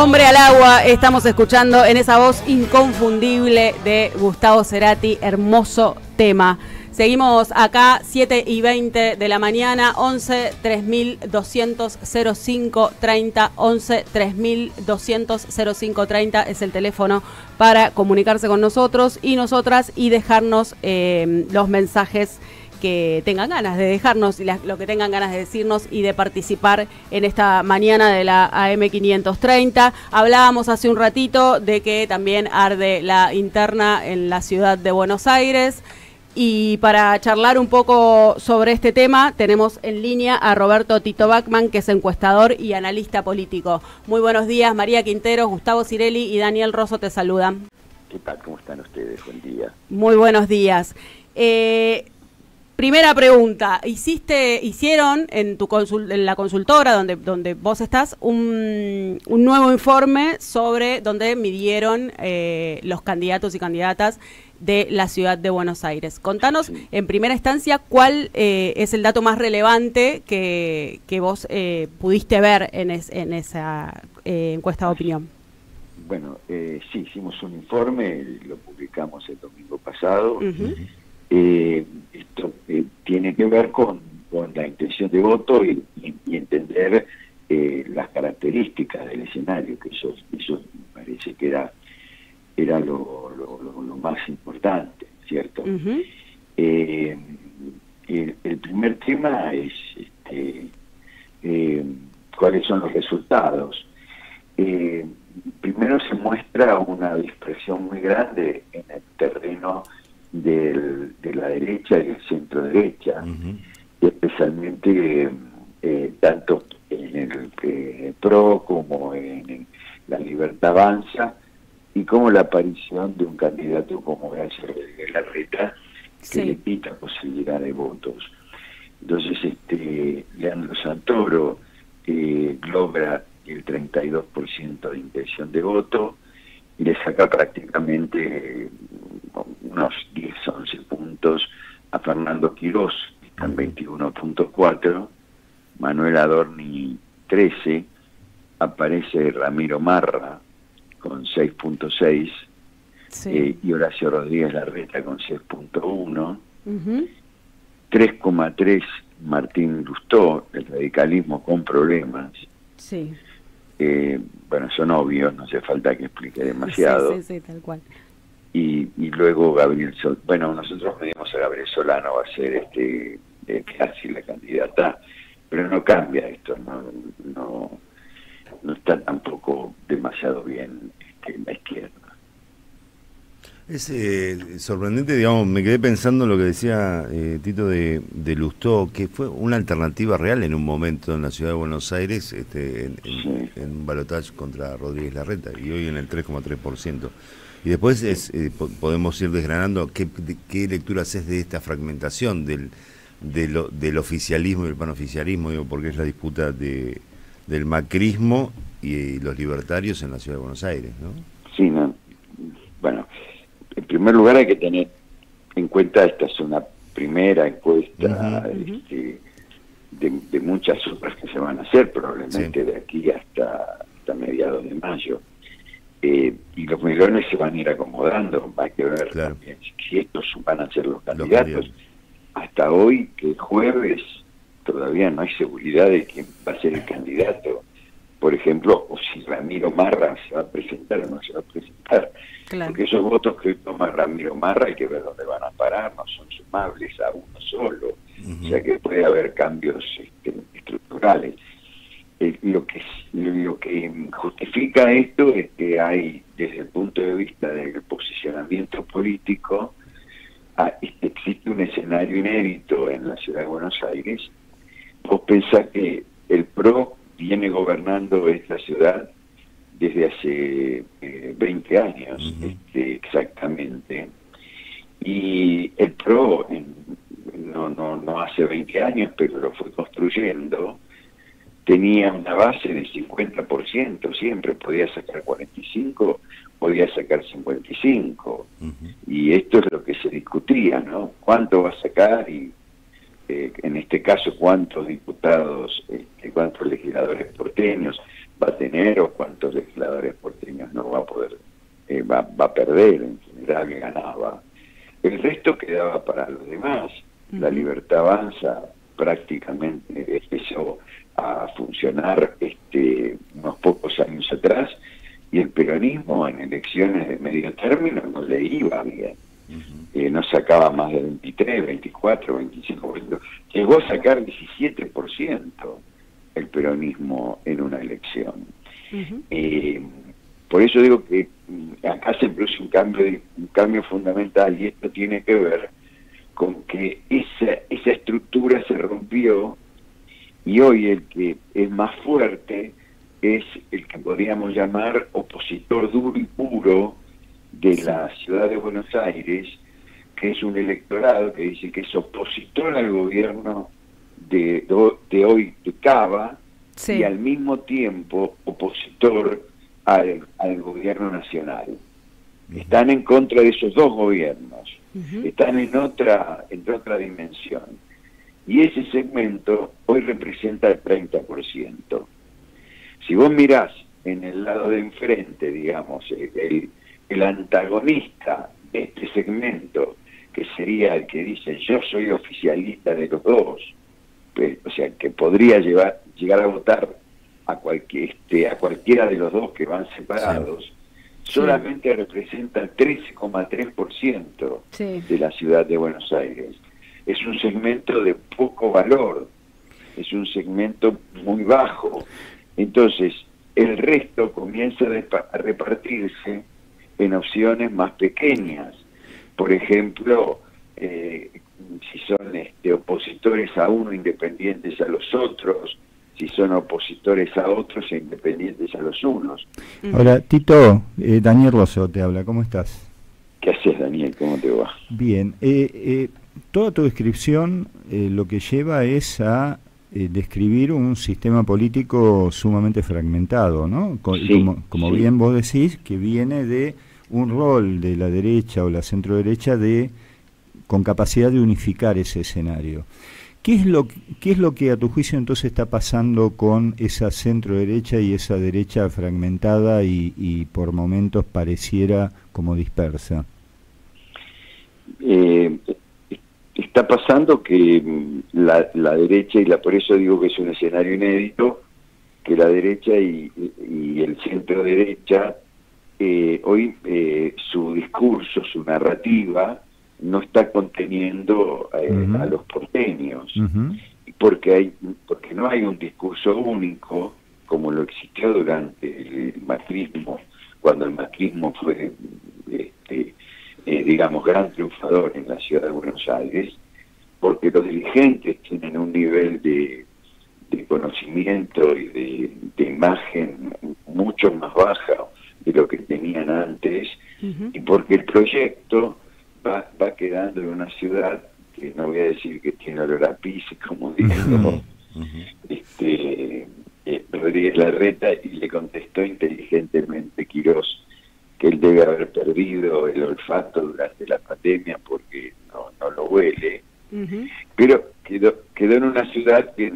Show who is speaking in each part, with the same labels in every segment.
Speaker 1: Hombre al agua, estamos escuchando en esa voz inconfundible de Gustavo Cerati, hermoso tema. Seguimos acá, 7:20 de la mañana, 11 3200 0530, 11 3200 0530 es el teléfono para comunicarse con nosotros y nosotras y dejarnos los mensajes que tengan ganas de dejarnos, lo que tengan ganas de decirnos y de participar en esta mañana de la AM530. Hablábamos hace un ratito de que también arde la interna en la ciudad de Buenos Aires. Y para charlar un poco sobre este tema, tenemos en línea a Roberto Tito Bachmann, que es encuestador y analista político. Muy buenos días, María Quintero, Gustavo Cirelli y Daniel Rosso te saludan.
Speaker 2: ¿Qué tal? ¿Cómo están ustedes? Buen día.
Speaker 1: Muy buenos días. Primera pregunta, hicieron en la consultora donde vos estás un nuevo informe sobre donde midieron los candidatos y candidatas de la ciudad de Buenos Aires. Contanos en primera instancia cuál es el dato más relevante que vos pudiste ver en esa encuesta de opinión.
Speaker 2: Bueno, sí, hicimos un informe, lo publicamos el domingo pasado. Esto tiene que ver con la intención de voto y entender las características del escenario, que eso me parece que era lo más importante, ¿cierto? El primer tema es cuáles son los resultados. Primero se muestra una dispersión muy grande en el terreno de la derecha y el centro derecha, especialmente tanto en el PRO como en la Libertad Avanza, y como la aparición de un candidato como Horacio Rodríguez Larreta, que le quita posibilidad de votos. Entonces Leandro Santoro logra el 32% de intención de voto y le saca prácticamente unos 10, 11 puntos a Fernando Quirós, que está en 21.4, Manuel Adorni 13, aparece Ramiro Marra con 6.6, y Horacio Rodríguez Larreta con 6.1, 3,3 Martín Lustó, el radicalismo con problemas. Bueno, son obvios, no hace falta que explique demasiado.
Speaker 1: Sí, tal cual.
Speaker 2: Y luego Gabriel Solano. Bueno, nosotros pedimos a Gabriel Solano, va a ser casi la candidata, pero no cambia esto, no está tampoco demasiado bien en la izquierda.
Speaker 3: Es sorprendente, digamos, me quedé pensando en lo que decía Tito de Lustó, que fue una alternativa real en un momento en la ciudad de Buenos Aires, en un balotaje contra Rodríguez Larreta, y hoy en el 3,3%. Y después podemos ir desgranando qué lecturas es de esta fragmentación del oficialismo y el panoficialismo, digo, porque es la disputa del macrismo y los libertarios en la ciudad de Buenos Aires, ¿no?
Speaker 2: Sí, bueno, en primer lugar hay que tener en cuenta, esta es una primera encuesta de muchas otras que se van a hacer probablemente de aquí hasta mediados de mayo. Y los millones se van a ir acomodando, hay que ver también si estos van a ser los candidatos. Hasta hoy, que es jueves, todavía no hay seguridad de quién va a ser el candidato. Por ejemplo, o si Ramiro Marra se va a presentar o no se va a presentar. Porque esos votos que toma Ramiro Marra hay que ver dónde van a parar, no son sumables a uno solo. O sea que puede haber cambios estructurales. Lo que justifica esto es que hay, desde el punto de vista del posicionamiento político, existe un escenario inédito en la ciudad de Buenos Aires. Vos pensás que el PRO viene gobernando esta ciudad desde hace 20 años, exactamente. Y el PRO, no hace 20 años, pero lo fue construyendo, tenía una base de 50%, siempre podía sacar 45, podía sacar 55. Y esto es lo que se discutía, ¿no? ¿Cuánto va a sacar? Y en este caso, cuántos diputados, cuántos legisladores porteños. va a tener o cuántos legisladores porteños no va a poder, va a perder. En general ganaba. El resto quedaba para los demás. La Libertad Avanza prácticamente empezó a funcionar unos pocos años atrás, y el peronismo en elecciones de medio término no le iba bien. No sacaba más de 23, 24, 25%. Llegó a sacar 17% el peronismo en una elección. Por eso digo que acá se produce un cambio fundamental, y esto tiene que ver con que esa estructura se rompió, y hoy el que es más fuerte es el que podríamos llamar opositor duro y puro de la ciudad de Buenos Aires, que es un electorado que dice que es opositor al gobierno de hoy de Cava, y al mismo tiempo opositor al gobierno nacional. Están en contra de esos dos gobiernos, están en otra dimensión, y ese segmento hoy representa el 30%. Si vos mirás en el lado de enfrente, digamos, el antagonista de este segmento, que sería el que dice yo soy oficialista de los dos, pues, o sea, que podría llegar a votar a cualquiera de los dos que van separados, solamente representa el 13,3% de la ciudad de Buenos Aires. Es un segmento de poco valor, es un segmento muy bajo. Entonces, el resto comienza a repartirse en opciones más pequeñas. Por ejemplo, si son opositores a uno, independientes a los otros, si son opositores a otros e independientes a los unos.
Speaker 4: Hola, Tito, Daniel Rosso te habla, ¿cómo estás?
Speaker 2: ¿Qué haces, Daniel? ¿Cómo te va?
Speaker 4: Bien, toda tu descripción lo que lleva es a describir un sistema político sumamente fragmentado, ¿no? Como bien vos decís, que viene de un rol de la derecha o la centroderecha con capacidad de unificar ese escenario. ¿Qué es lo que a tu juicio entonces está pasando con esa centroderecha y esa derecha fragmentada y por momentos pareciera como dispersa?
Speaker 2: Está pasando que la derecha, por eso digo que es un escenario inédito, que la derecha y el centro derecha hoy su discurso, su narrativa no está conteniendo a los porteños, porque no hay un discurso único como lo existió durante el macrismo, cuando el macrismo fue digamos gran triunfador en la ciudad de Buenos Aires, porque los dirigentes tienen un nivel de conocimiento y de imagen mucho más baja de lo que tenían antes, y porque el proyecto va quedando en una ciudad que no voy a decir que tiene olor a pis, como dijo Rodríguez Larreta, y le contestó inteligentemente Quirós que él debe haber perdido el olfato durante la pandemia porque no lo huele, pero quedó en una ciudad que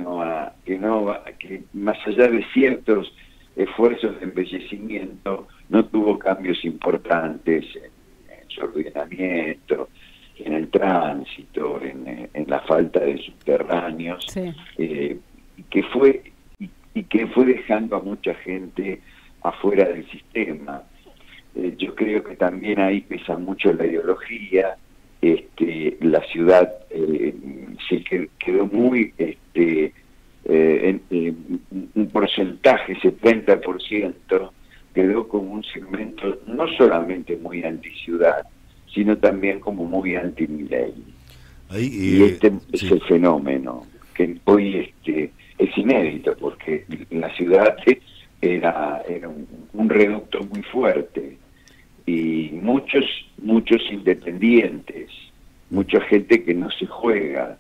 Speaker 2: más allá de ciertos esfuerzos de embellecimiento no tuvo cambios importantes en su ordenamiento, en el tránsito, en la falta de subterráneos, que fue dejando a mucha gente afuera del sistema. Yo creo que también ahí pesa mucho la ideología. La ciudad se quedó muy un porcentaje, 70%, quedó como un segmento no solamente muy anti-ciudad, sino también como muy anti-Milei. Y es el fenómeno, que hoy es inédito, porque la ciudad era un reducto muy fuerte, y muchos independientes, mucha gente que no se juega.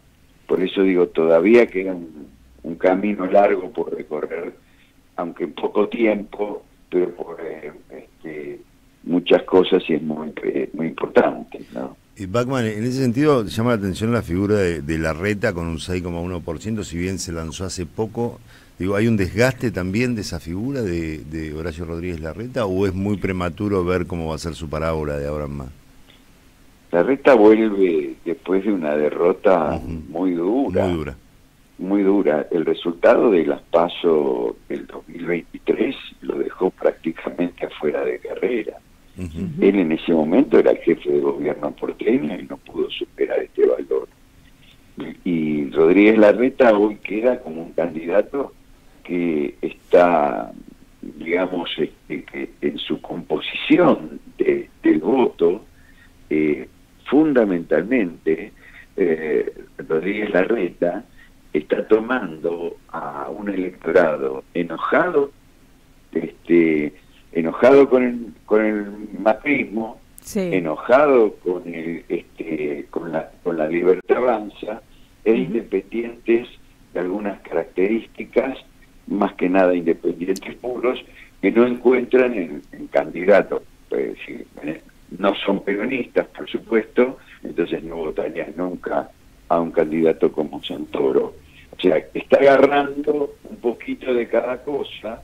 Speaker 2: Por eso digo, todavía queda un camino largo por recorrer, aunque en poco tiempo, pero por muchas cosas, y es muy importante, ¿no?
Speaker 3: Y Bachmann, en ese sentido llama la atención la figura de Larreta con un 6,1%, si bien se lanzó hace poco, Digo, ¿hay un desgaste también de esa figura de Horacio Rodríguez Larreta o es muy prematuro ver cómo va a ser su parábola de ahora en más?
Speaker 2: Larreta vuelve después de una derrota muy dura.
Speaker 3: Muy dura.
Speaker 2: Muy dura. El resultado de las PASO del 2023 lo dejó prácticamente afuera de carrera. Él en ese momento era el jefe de gobierno porteño y no pudo superar este valor. Y Rodríguez Larreta hoy queda como un candidato que está, digamos, que en su composición del voto, fundamentalmente, Rodríguez Larreta está tomando a un electorado enojado, enojado con el macrismo,
Speaker 1: sí,
Speaker 2: enojado con con la Libertad Avanza, e independientes de algunas características, más que nada independientes puros, que no encuentran en candidatos, pues, no son peronistas, por supuesto, entonces no votarían nunca a un candidato como Santoro. O sea, está agarrando un poquito de cada cosa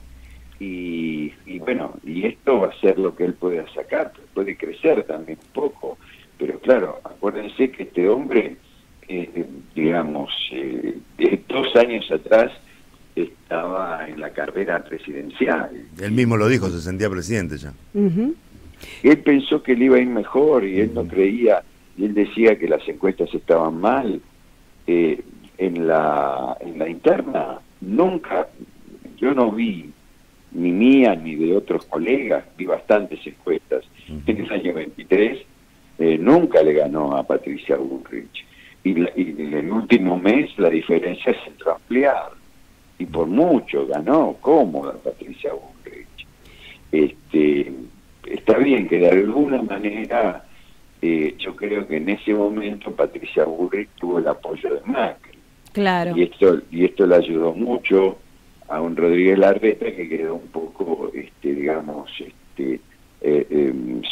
Speaker 2: y bueno, y esto va a ser lo que él pueda sacar, puede crecer también un poco, pero claro, acuérdense que este hombre, digamos, 2 años atrás estaba en la carrera presidencial.
Speaker 3: Él mismo lo dijo, se sentía presidente ya.
Speaker 2: Él pensó que le iba a ir mejor y él no creía, y él decía que las encuestas estaban mal. En la interna, nunca, yo no vi, ni mía ni de otros colegas, vi bastantes encuestas. En el año 23 nunca le ganó a Patricia Bullrich. Y en el último mes la diferencia se entró a ampliar. Y por mucho ganó cómoda Patricia Bullrich. Está bien que de alguna manera, yo creo que en ese momento Patricia Bullrich tuvo el apoyo de Macri.
Speaker 1: Claro.
Speaker 2: Y esto le ayudó mucho a un Rodríguez Larreta que quedó un poco, digamos,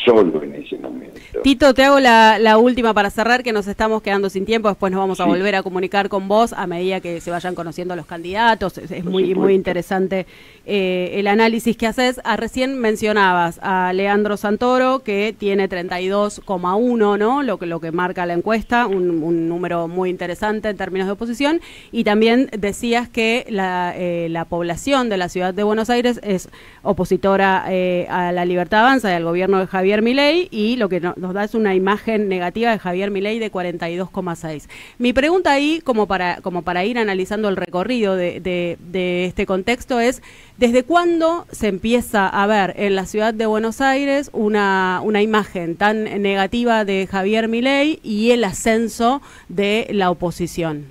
Speaker 2: solo en ese momento.
Speaker 1: Tito, te hago la última para cerrar, que nos estamos quedando sin tiempo, después nos vamos a volver a comunicar con vos a medida que se vayan conociendo los candidatos. Es muy interesante el análisis que haces. Recién mencionabas a Leandro Santoro, que tiene 32,1, ¿no? Lo que marca la encuesta, un número muy interesante en términos de oposición, y también decías que la población de la ciudad de Buenos Aires es opositora a la Libertad Avanza y al gobierno de Javier Milei, y lo que nos da es una imagen negativa de Javier Milei de 42,6. Mi pregunta ahí, como para ir analizando el recorrido de este contexto, es ¿desde cuándo se empieza a ver en la ciudad de Buenos Aires una imagen tan negativa de Javier Milei y el ascenso de la oposición?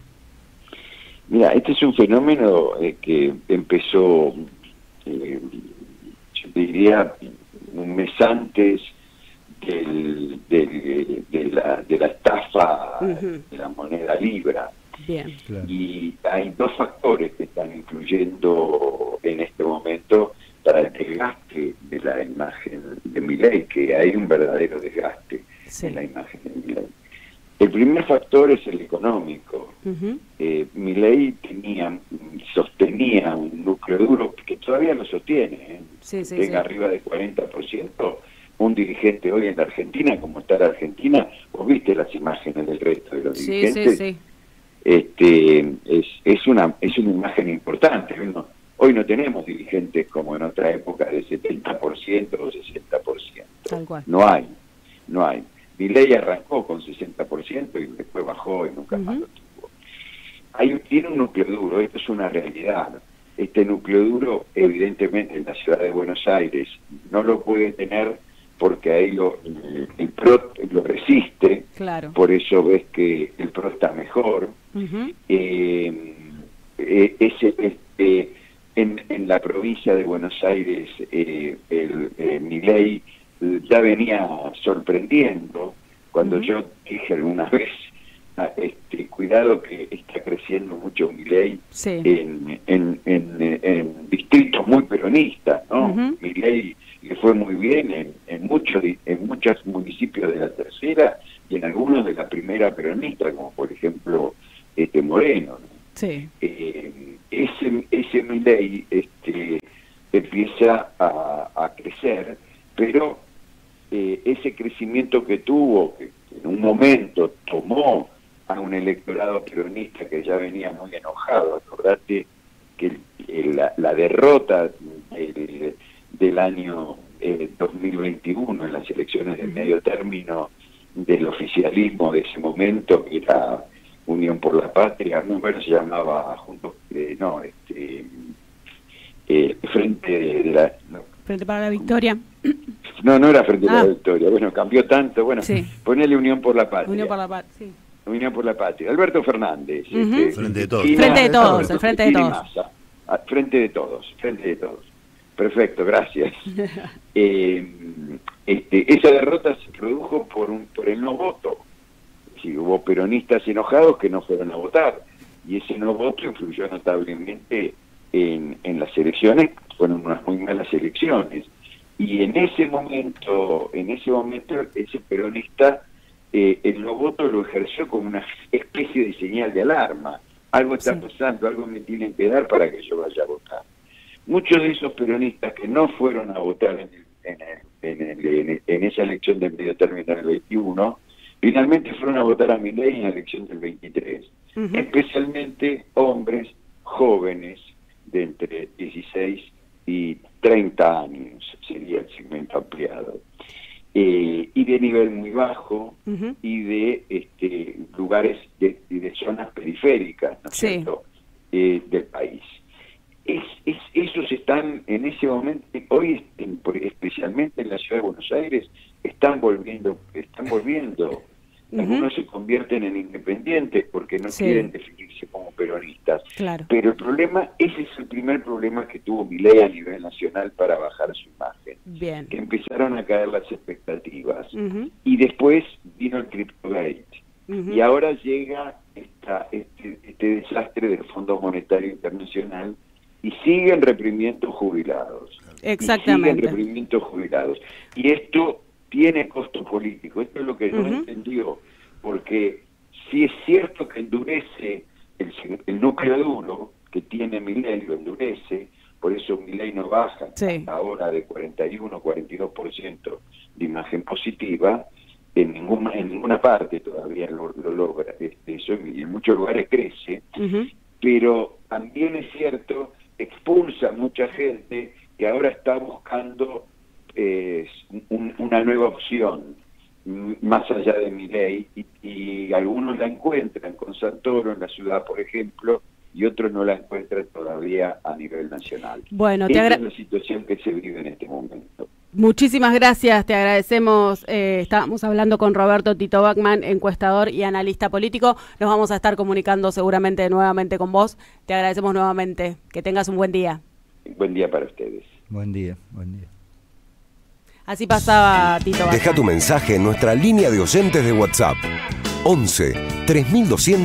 Speaker 2: Mira, este es un fenómeno que empezó, yo diría, un mes antes de la estafa de la moneda libra.
Speaker 1: Bien.
Speaker 4: Claro.
Speaker 2: Y hay 2 factores que están influyendo en este momento para el desgaste de la imagen de Milei, que hay un verdadero desgaste en la imagen de Milei. El primer factor es el económico. Milei sostenía un núcleo duro que todavía lo sostiene, tenga arriba del 40%. Un dirigente hoy en la Argentina, como está la Argentina, vos viste las imágenes del resto de los dirigentes. Es una imagen importante. Hoy no tenemos dirigentes como en otra época de 70% o 60%.
Speaker 1: Tal cual.
Speaker 2: No hay. Milei arrancó con 60% y después bajó y nunca más lo tuvo. Tiene un núcleo duro, esto es una realidad. Este núcleo duro, evidentemente, en la ciudad de Buenos Aires no lo puede tener porque ahí el PRO lo resiste.
Speaker 1: Claro.
Speaker 2: Por eso ves que el PRO está mejor. En la provincia de Buenos Aires, Milei ya venía sorprendiendo cuando yo dije alguna vez, cuidado que está creciendo mucho Milei en distritos muy peronistas, ¿no? Milei le fue muy bien en muchos municipios de la tercera y en algunos de la primera peronista, como por ejemplo Moreno, ¿no?
Speaker 1: Sí.
Speaker 2: Ese Milei Milei empieza a crecer, pero ese crecimiento que tuvo, que en un momento tomó a un electorado peronista que ya venía muy enojado. Acordate que la derrota del año 2021 en las elecciones de medio término del oficialismo de ese momento, que era Unión por la Patria, bueno, se llamaba
Speaker 1: Frente para la Victoria.
Speaker 2: No era Frente para la Victoria. Bueno, cambió tanto. Bueno,
Speaker 1: sí.
Speaker 2: Ponele Unión por la Patria.
Speaker 1: Unión por la Patria, sí.
Speaker 2: Unión por la Patria. Alberto Fernández.
Speaker 3: Frente de todos.
Speaker 1: Frente de todos, el Frente de todos.
Speaker 2: Frente de todos, Frente de todos. Perfecto, gracias. Esa derrota se produjo por el no voto. Sí, hubo peronistas enojados que no fueron a votar, y ese no voto influyó notablemente en las elecciones. Fueron unas muy malas elecciones, y en ese momento ese peronista el no voto lo ejerció como una especie de señal de alarma. Algo está pasando, algo me tienen que dar para que yo vaya a votar. Muchos de esos peronistas que no fueron a votar en esa elección del medio término del 21, finalmente fueron a votar a Milei en la elección del 23. Especialmente hombres jóvenes de entre 16 y 30 años, sería el segmento ampliado. Y de nivel muy bajo, y de lugares y de zonas periféricas, ¿no es cierto?, del país. Esos están en ese momento, hoy especialmente en la ciudad de Buenos Aires, están volviendo. Algunos se convierten en independientes porque no quieren definirse como peronistas.
Speaker 1: Claro.
Speaker 2: Pero el problema, ese es el primer problema que tuvo Milei a nivel nacional para bajar su imagen.
Speaker 1: Bien.
Speaker 2: Que empezaron a caer las expectativas. Y después vino el Cryptogate. Y ahora llega este desastre del Fondo Monetario Internacional, y siguen reprimiendo jubilados.
Speaker 1: Exactamente.
Speaker 2: Y esto tiene costo político. Esto es lo que no entendió, porque si es cierto que endurece el núcleo duro que tiene Milei, lo endurece, por eso Milei no baja ahora de 41-42% de imagen positiva, en ninguna parte todavía lo logra, eso, y en muchos lugares crece, pero también es cierto, expulsa a mucha gente que ahora está buscando una nueva opción más allá de Milei, y algunos la encuentran con Santoro en la ciudad, por ejemplo, y otros no la encuentran todavía a nivel nacional.
Speaker 1: Bueno,
Speaker 2: esa es la situación que se vive en este momento.
Speaker 1: Muchísimas gracias, te agradecemos. Estábamos hablando con Roberto Tito Bachmann, encuestador y analista político. Nos vamos a estar comunicando seguramente nuevamente con vos. Te agradecemos nuevamente. Que tengas un buen día.
Speaker 2: Buen día para ustedes.
Speaker 4: Buen día, buen día.
Speaker 1: Así pasaba Tito Bachmann.
Speaker 5: Deja tu mensaje en nuestra línea de oyentes de WhatsApp. 11 3200